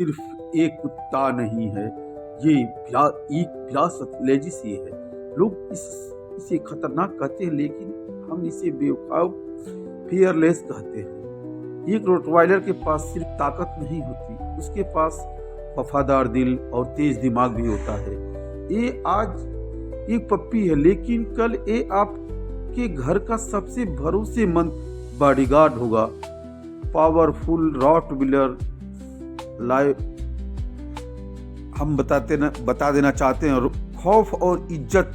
सिर्फ एक कुत्ता नहीं है, ये एक विरासत लेजेसी है। लोग इसे खतरनाक कहते हैं, लेकिन हम इसे बेवकूफ फियरलेस कहते हैं। एक रोटवाइलर के पास सिर्फ ताकत नहीं होती, उसके पास वफादार दिल और तेज दिमाग भी होता है। ये आज एक पप्पी है, लेकिन कल ये आपके घर का सबसे भरोसेमंद बॉडीगार्ड होगा। पावरफुल रॉटविलर लाइव हम बता देना चाहते हैं, खौफ और इज्जत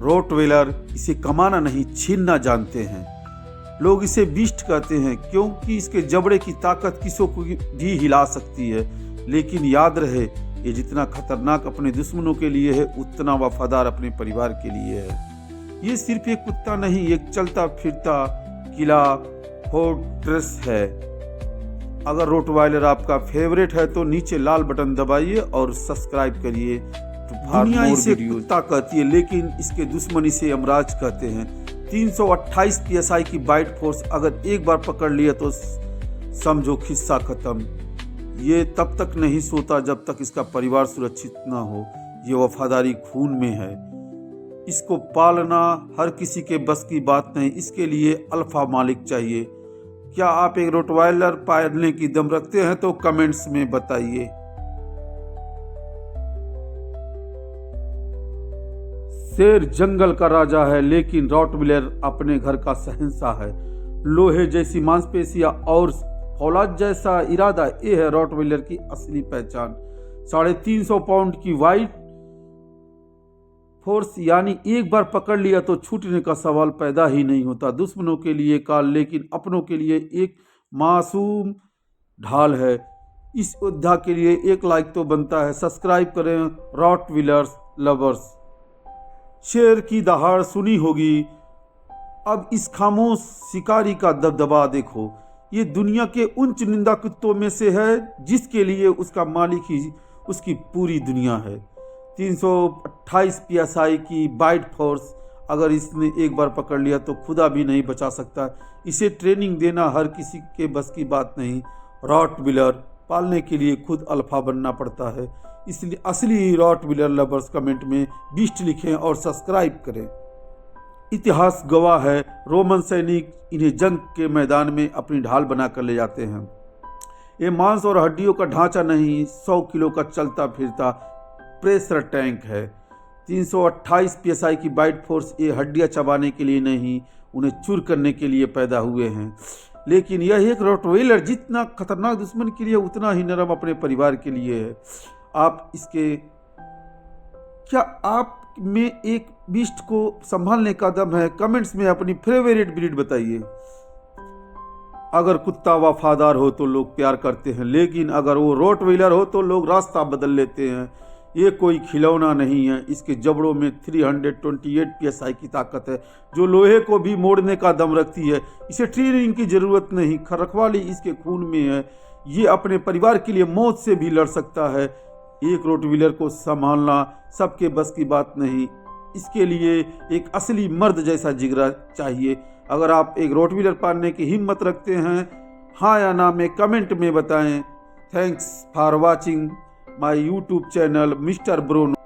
रोटवेलर इसे कमाना नहीं छीनना जानते हैं। लोग इसे बीस्ट कहते हैं क्योंकि इसके जबड़े की ताकत किसी को भी हिला सकती है। लेकिन याद रहे, ये जितना खतरनाक अपने दुश्मनों के लिए है, उतना वफादार अपने परिवार के लिए है। ये सिर्फ एक कुत्ता नहीं, एक चलता फिरता किला फोर्ट्रेस है। अगर रोटवाइलर आपका फेवरेट है तो नीचे लाल बटन दबाइए और सब्सक्राइब करिए। दुनिया इसे कुत्ता कहती है, लेकिन इसके दुश्मन इसे यमराज कहते हैं। 328 PSI की बाइट फोर्स अगर एक बार पकड़ लिया तो समझो किस्सा खत्म। ये तब तक नहीं सोता जब तक इसका परिवार सुरक्षित ना हो। ये वफादारी खून में है। इसको पालना हर किसी के बस की बात नहीं, इसके लिए अल्फा मालिक चाहिए। क्या आप एक रोटवाइलर पालने की दम रखते हैं? तो कमेंट्स में बताइए। शेर जंगल का राजा है, लेकिन रॉटविलर अपने घर का शहंशाह है। लोहे जैसी मांसपेशियां और फौलाद जैसा इरादा, ये है रॉटविलर की असली पहचान। 350 पाउंड की वाइट फोर्स, यानी एक बार पकड़ लिया तो छूटने का सवाल पैदा ही नहीं होता। दुश्मनों के लिए काल, लेकिन अपनों के लिए एक मासूम ढाल है। इस योद्धा के लिए एक लाइक तो बनता है। सब्सक्राइब करें रॉटविलर्स लवर्स। शेर की दहाड़ सुनी होगी, अब इस खामोश शिकारी का दबदबा देखो। ये दुनिया के उन चुनिंदा कुत्तों में से है जिसके लिए उसका मालिक ही उसकी पूरी दुनिया है। 328 PSI की बाइट फोर्स अगर इसने एक बार पकड़ लिया तो खुदा भी नहीं बचा सकता। इसे ट्रेनिंग देना हर किसी के बस की बात नहीं। रॉटविलर पालने के लिए खुद अल्फा बनना पड़ता है। इसलिए असली रॉटविलर लवर्स कमेंट में बीस्ट लिखें और सब्सक्राइब करें। इतिहास गवाह है, रोमन सैनिक इन्हें जंग के मैदान में अपनी ढाल बनाकर ले जाते हैं। ये मांस और हड्डियों का ढांचा नहीं, 100 किलो का चलता फिरता प्रेशर टैंक है। 328 PSI की बाइट फोर्स ये हड्डियां चबाने के लिए नहीं, उन्हें चूर करने के लिए पैदा हुए हैं। लेकिन यह एक रोटवेलर जितना खतरनाक दुश्मन के लिए, उतना ही नरम अपने परिवार के लिए है। क्या आप में एक बीस्ट को संभालने का दम है? कमेंट्स में अपनी फेवरेट ब्रीड बताइए। अगर कुत्ता वफादार हो तो लोग प्यार करते हैं, लेकिन अगर वो रोटवेलर हो तो लोग रास्ता बदल लेते हैं। ये कोई खिलौना नहीं है, इसके जबड़ों में 328 PSI की ताकत है जो लोहे को भी मोड़ने का दम रखती है। इसे ट्रेनिंग की जरूरत नहीं, रखवाली इसके खून में है। ये अपने परिवार के लिए मौत से भी लड़ सकता है। एक रोटविलर को संभालना सबके बस की बात नहीं, इसके लिए एक असली मर्द जैसा जिगरा चाहिए। अगर आप एक रोटविलर पालने की हिम्मत रखते हैं, हाँ या ना में कमेंट में बताएं। Thanks for watching my YouTube channel mister ब्रोनो।